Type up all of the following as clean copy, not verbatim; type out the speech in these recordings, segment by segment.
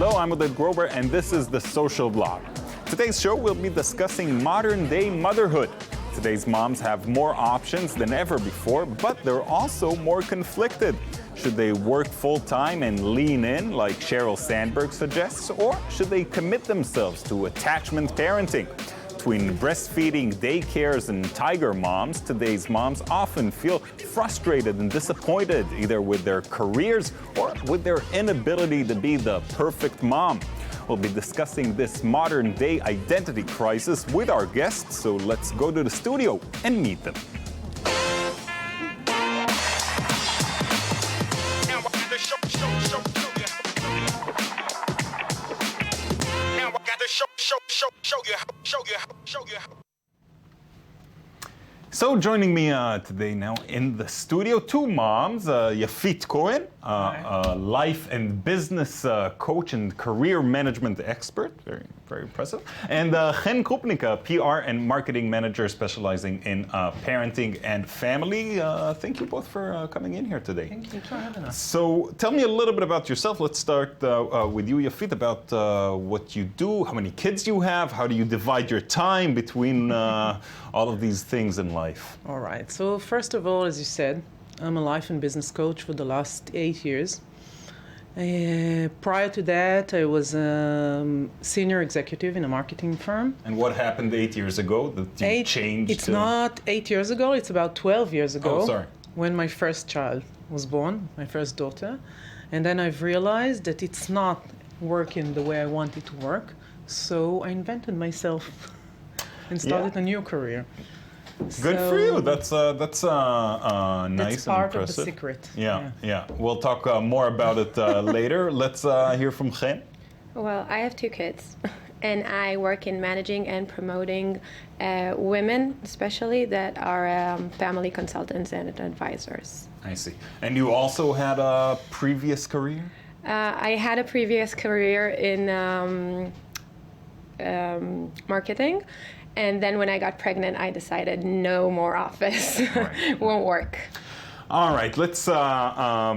Hello, I'm Oded Grober, and this is The Social Blog. Today's show will be discussing modern-day motherhood. Today's moms have more options than ever before, but they're also more conflicted. Should they work full-time and lean in, like Sheryl Sandberg suggests, or should they commit themselves to attachment parenting? Between breastfeeding, daycares, and tiger moms, today's moms often feel frustrated and disappointed, either with their careers or with their inability to be the perfect mom. We'll be discussing this modern-day identity crisis with our guests, so let's go to the studio and meet them. So joining me today now in the studio, two moms, Yafit Cohen, life and business coach and career management expert, very impressive, and Chen Krupnik, PR and marketing manager specializing in parenting and family. Thank you both for coming in here today. Thank you for having us. So tell me a little bit about yourself. Let's start with you, Yafit, about what you do, how many kids you have, how do you divide your time between all of these things in life? All right. So first of all, as you said, I'm a life and business coach for the last 8 years. Prior to that, I was a senior executive in a marketing firm. And what happened 8 years ago that you changed? It's not 8 years ago, it's about 12 years ago. Oh, sorry. When my first child was born, my first daughter. And then I've realized that it's not working the way I want it to work. So I invented myself and started a new career. Good for you. That's nice that's and part impressive. of the secret. Yeah. We'll talk more about it later. Let's hear from Chen. Well, I have 2 kids, and I work in managing and promoting women, especially that are family consultants and advisors. I see. And you also had a previous career? I had a previous career in marketing. And then when I got pregnant, I decided no more office. Right. Won't work. All right, let's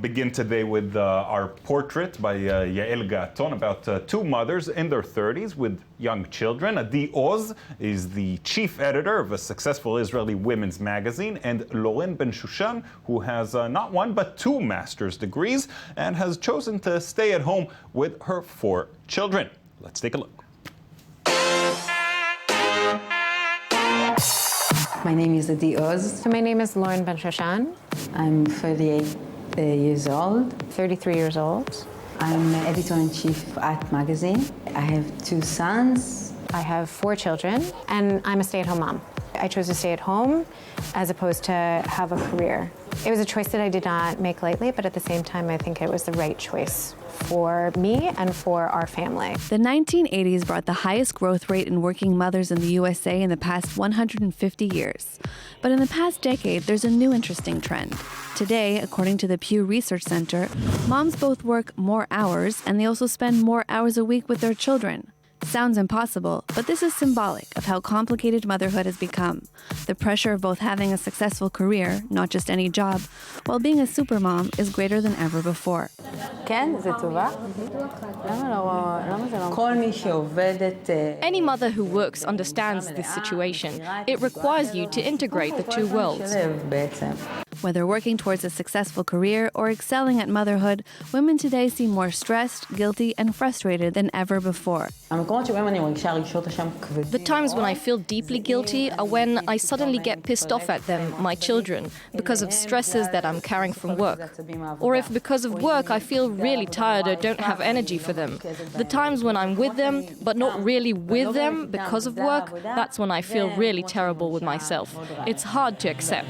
begin today with our portrait by Yael Gaton about 2 mothers in their 30s with young children. Adi Oz is the chief editor of a successful Israeli women's magazine, and Loren Ben Shushan, who has not 1 but 2 master's degrees and has chosen to stay at home with her 4 children. Let's take a look. My name is Adi Oz. My name is Loren Ben Shushan. I'm 38 years old. 33 years old. I'm editor-in-chief at magazine. I have 2 sons. I have 4 children, and I'm a stay-at-home mom. I chose to stay at home as opposed to have a career. It was a choice that I did not make lightly, but at the same time, I think it was the right choice for me and for our family. The 1980s brought the highest growth rate in working mothers in the USA in the past 150 years. But in the past decade, there's a new interesting trend. Today, according to the Pew Research Center, moms both work more hours and they also spend more hours a week with their children. Sounds impossible, but this is symbolic of how complicated motherhood has become. The pressure of both having a successful career, not just any job, while being a supermom is greater than ever before. כן, זה טובה. למה זה לא? כל מי שעובדת... Any mother who works understands this situation. It requires you to integrate the 2 worlds. Whether working towards a successful career or excelling at motherhood, women today seem more stressed, guilty, and frustrated than ever before. The times when I feel deeply guilty are when I suddenly get pissed off at them, my children, because of stresses that I'm carrying from work. Or if because of work I feel really tired or don't have energy for them. The times when I'm with them, but not really with them because of work, that's when I feel really terrible with myself. It's hard to accept.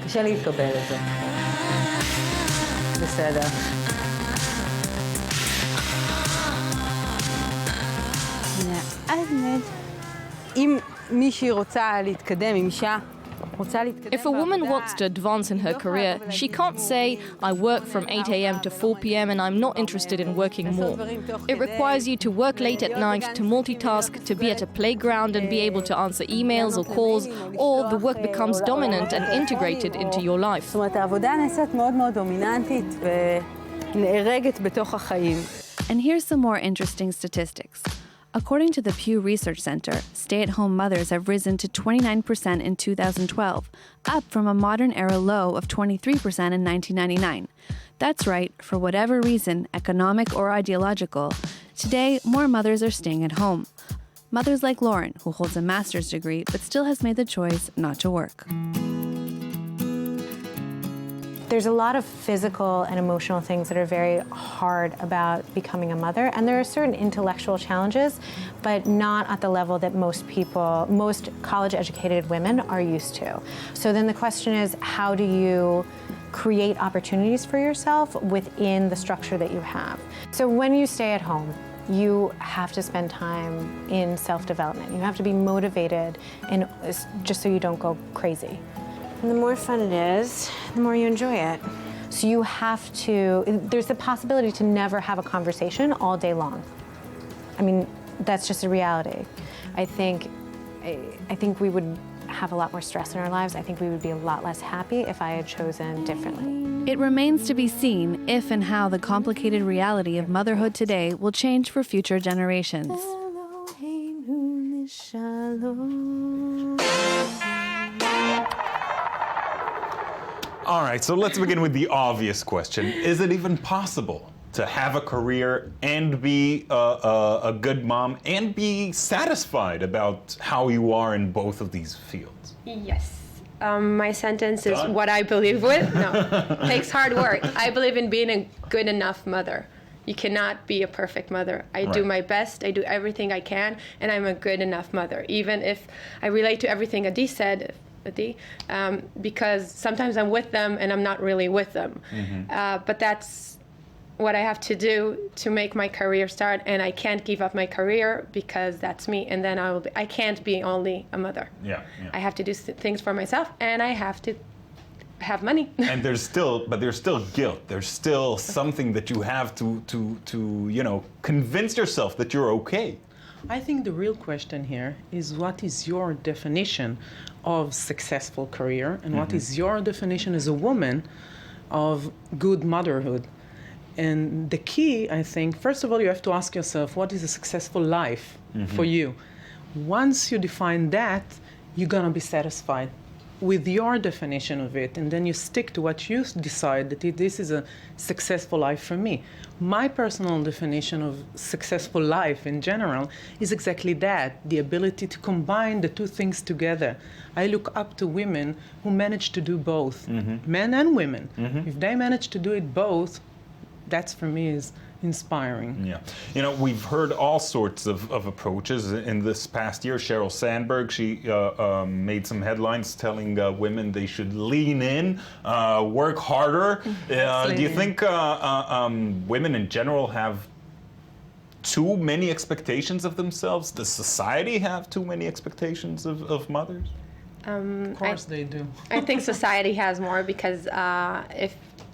בסדר. אחמד, אם מישהי רוצה להתקדם, אם אישה If a woman wants to advance in her career, she can't say, I work from 8 a.m. to 4 p.m. and I'm not interested in working more. It requires you to work late at night, to multitask, to be at a playground and be able to answer emails or calls, or the work becomes dominant and integrated into your life. זאת אומרת, העבודה נעשית מאוד מאוד דומיננטית ונארגת בתוך החיים. And here's some more interesting statistics. According to the Pew Research Center, stay-at-home mothers have risen to 29% in 2012, up from a modern-era low of 23% in 1999. That's right, for whatever reason, economic or ideological, today more mothers are staying at home. Mothers like Lauren, who holds a master's degree but still has made the choice not to work. There's a lot of physical and emotional things that are very hard about becoming a mother, and there are certain intellectual challenges, but not at the level that most college-educated women are used to. So then the question is, how do you create opportunities for yourself within the structure that you have? So when you stay at home, you have to spend time in self-development. You have to be motivated, and just so you don't go crazy. And the more fun it is, the more you enjoy it. So you have to, there's the possibility to never have a conversation all day long. I mean, that's just a reality. I think we would have a lot more stress in our lives. I think we would be a lot less happy if I had chosen differently. It remains to be seen if and how the complicated reality of motherhood today will change for future generations. All right, so let's begin with the obvious question. Is it even possible to have a career and be a good mom and be satisfied about how you are in both of these fields? Yes. My sentence is what I believe with. No, takes hard work. I believe in being a good enough mother. You cannot be a perfect mother. I do my best, I do everything I can, and I'm a good enough mother. Even if I relate to everything Adi said, because sometimes I'm with them and I'm not really with them. But that's what I have to do to make my career start, and I can't give up my career because that's me, and then I can't be only a mother. I have to do things for myself, and I have to have money. And there's still guilt. There's still something that you have to convince yourself that you're okay. I think the real question here is, what is your definition of successful career, and what is your definition as a woman of good motherhood? And the key, I think, first of all, you have to ask yourself, what is a successful life for you? Once you define that, you're gonna be satisfied with your definition of it, and then you stick to what you decide that this is a successful life for me. My personal definition of successful life in general is exactly that, the ability to combine the two things together. I look up to women who manage to do both, men and women. If they manage to do it both, that's for me is inspiring. Yeah, we've heard all sorts of approaches in this past year. Sheryl Sandberg, she made some headlines telling women they should lean in, work harder. Do you think women in general have too many expectations of themselves? Does society have too many expectations of mothers? Of course they do. I think society has more because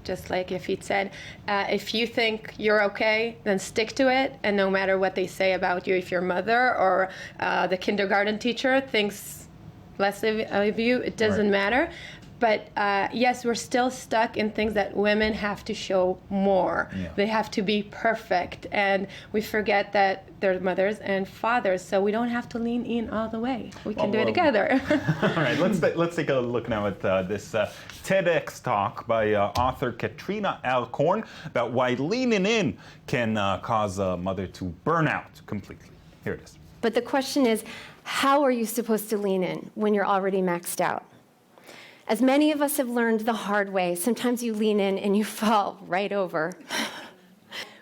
just like Yafit said, if you think you're okay, then stick to it. And no matter what they say about you, if your mother or the kindergarten teacher thinks less of you, it doesn't matter. But yes, we're still stuck in things that women have to show more. They have to be perfect. And we forget that they're mothers and fathers, so we don't have to lean in all the way. We can do it together. All right, let's take a look now at this TEDx talk by author Katrina Alcorn about why leaning in can cause a mother to burn out completely. Here it is. But the question is, how are you supposed to lean in when you're already maxed out? As many of us have learned the hard way, sometimes you lean in and you fall right over.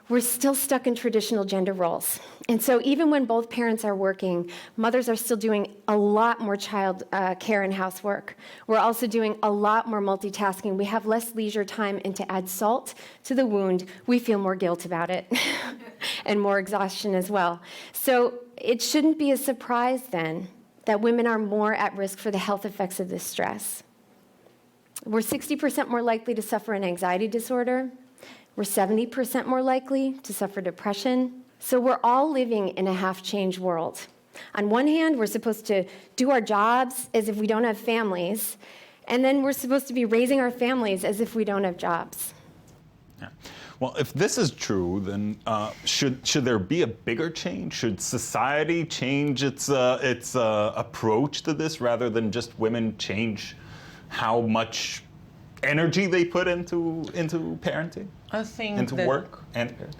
We're still stuck in traditional gender roles. And so even when both parents are working, mothers are still doing a lot more child care and housework. We're also doing a lot more multitasking. We have less leisure time, and to add salt to the wound, we feel more guilt about it and more exhaustion as well. So it shouldn't be a surprise then that women are more at risk for the health effects of this stress. We're 60% more likely to suffer an anxiety disorder. We're 70% more likely to suffer depression. So we're all living in a half-changed world. On one hand, we're supposed to do our jobs as if we don't have families, and then we're supposed to be raising our families as if we don't have jobs. Yeah. Well, if this is true, then should there be a bigger change? Should society change its approach to this rather than just women change how much energy they put into parenting? I think into that work and parenting.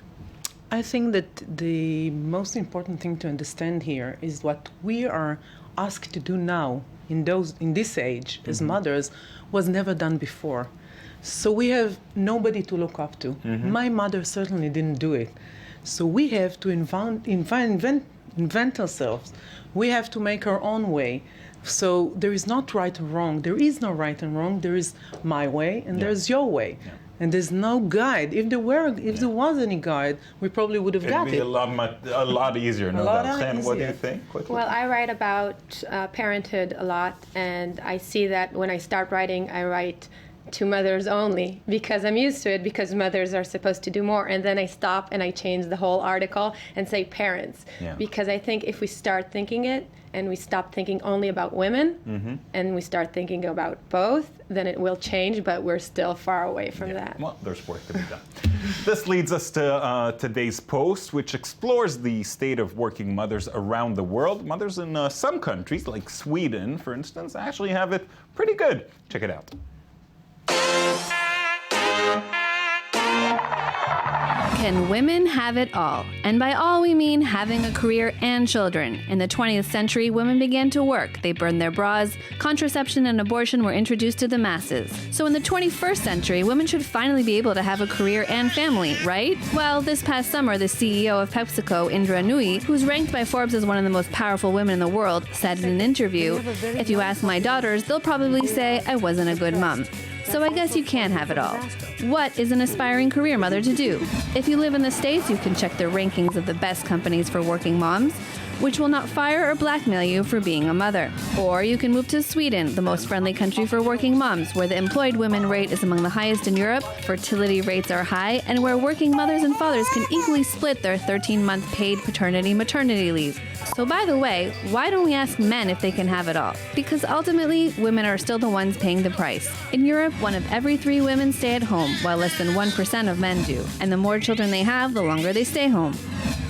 I think that the most important thing to understand here is what we are asked to do now in this age as mothers was never done before. So we have nobody to look up to. My mother certainly didn't do it. So we have to invent ourselves. We have to make our own way. So there is not right or wrong. There is no right and wrong. There is my way and there's your way. Yeah. And there's no guide. If there was any guide, we probably would have got it. It'd be a lot easier. No doubt. Chen, what do you think? Quickly. Well, I write about parenthood a lot, and I see that when I start writing, I write to mothers only because I'm used to it, because mothers are supposed to do more. And then I stop and I change the whole article and say parents. Yeah. Because I think if we start thinking it and we stop thinking only about women and we start thinking about both, then it will change, but we're still far away from that. Well, there's work to be done. This leads us to today's post, which explores the state of working mothers around the world. Mothers in some countries, like Sweden, for instance, actually have it pretty good. Check it out. Can women have it all? And by all, we mean having a career and children. In the 20th century, women began to work. They burned their bras. Contraception and abortion were introduced to the masses. So in the 21st century, women should finally be able to have a career and family, right? Well, this past summer, the CEO of PepsiCo, Indra Nooyi, who's ranked by Forbes as one of the most powerful women in the world, said in an interview, "If you ask my daughters, they'll probably say I wasn't a good mom." So I guess you can have it all. What is an aspiring career mother to do? If you live in the States, you can check the rankings of the best companies for working moms, which will not fire or blackmail you for being a mother. Or you can move to Sweden, the most friendly country for working moms, where the employed women rate is among the highest in Europe, fertility rates are high, and where working mothers and fathers can equally split their 13-month paid paternity-maternity leave. So by the way, why don't we ask men if they can have it all? Because ultimately, women are still the ones paying the price. In Europe, 1 of every 3 women stay at home, while less than 1% of men do. And the more children they have, the longer they stay home.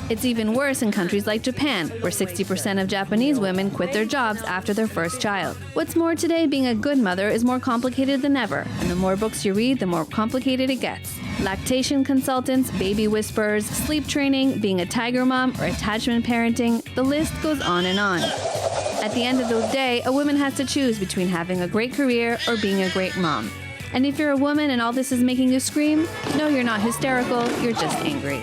It's even worse in countries like Japan, where 60% of Japanese women quit their jobs after their first child. What's more, today, being a good mother is more complicated than ever, and the more books you read, the more complicated it gets. Lactation consultants, baby whisperers, sleep training, being a tiger mom, or attachment parenting, the list goes on and on. At the end of the day, a woman has to choose between having a great career or being a great mom. And if you're a woman and all this is making you scream, no, you're not hysterical, you're just angry.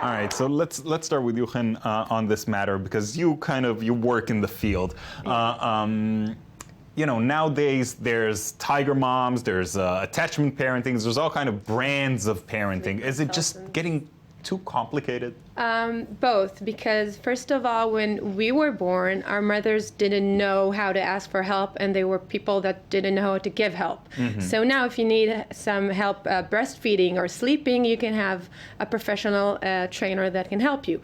All right, so let's start with you, Chen, on this matter, because you work in the field. Nowadays there's tiger moms, there's attachment parenting, there's all kind of brands of parenting. Is it just getting too complicated? Both, because first of all, when we were born, our mothers didn't know how to ask for help, and they were people that didn't know how to give help. So now if you need some help breastfeeding or sleeping, you can have a professional trainer that can help you.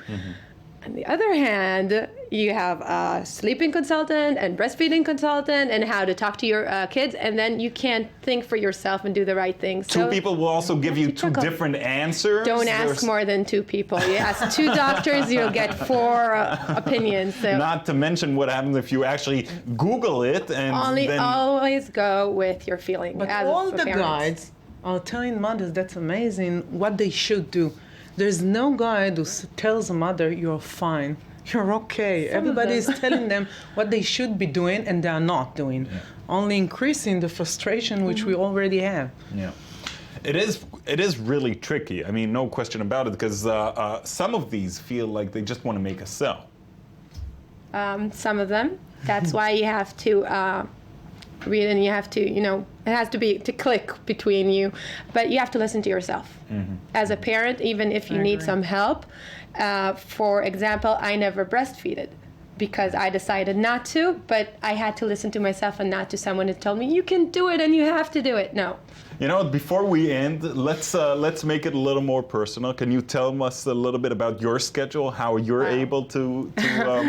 On the other hand, you have a sleeping consultant and breastfeeding consultant and how to talk to your kids, and then you can't think for yourself and do the right things. Two people will also give you 2 different answers? Don't ask more than 2 people. You ask 2 doctors, you'll get 4 opinions. So not to mention what happens if you actually Google it and always go with your feeling. But all the guides are telling mothers, that's amazing, what they should do. There's no guide who tells a mother, you're fine, you're okay. Everybody is telling them what they should be doing and they are not doing, only increasing the frustration which we already have. Yeah, it is really tricky. I mean, no question about it, because some of these feel like they just want to make a sell. Some of them. That's why you have to read, and you have to, it has to be to click between you, but you have to listen to yourself. As a parent, even if you need some help. For example, I never breastfeeded. because I decided not to, but I had to listen to myself and not to someone who told me, you can do it and you have to do it. No. You know, before we end, let's make it a little more personal. Can you tell us a little bit about your schedule, how you're able to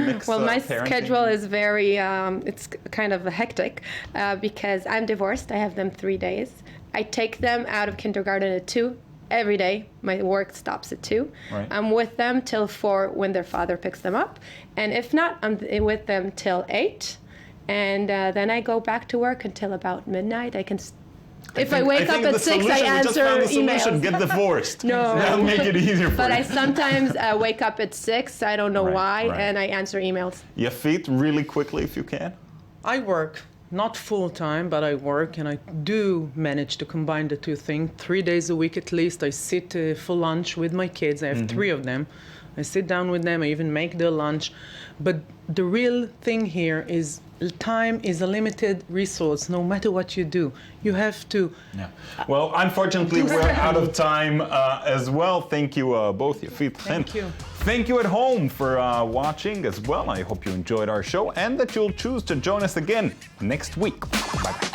mix Well, my parenting? schedule is very, it's kind of hectic because I'm divorced. I have them 3 days. I take them out of kindergarten at 2. Every day, my work stops at 2. Right. I'm with them till 4 when their father picks them up. And if not, I'm with them till 8. And then I go back to work until about midnight. If I wake up at 6, I answer emails. Get divorced. No. That'll make it easier for But you. I sometimes wake up at 6. I don't know why. Right. And I answer emails. Yafit, really quickly if you can. I work. Not full time, but I work, and I do manage to combine the two things. 3 days a week at least, I sit for lunch with my kids. I have 3 of them. I sit down with them, I even make their lunch. But the real thing here is time is a limited resource, no matter what you do. You have to... Yeah. Well, unfortunately, we're out of time as well. Thank you both, Yafit, Chen. Thank you. Thank you at home for watching as well. I hope you enjoyed our show and that you'll choose to join us again next week. Bye-bye.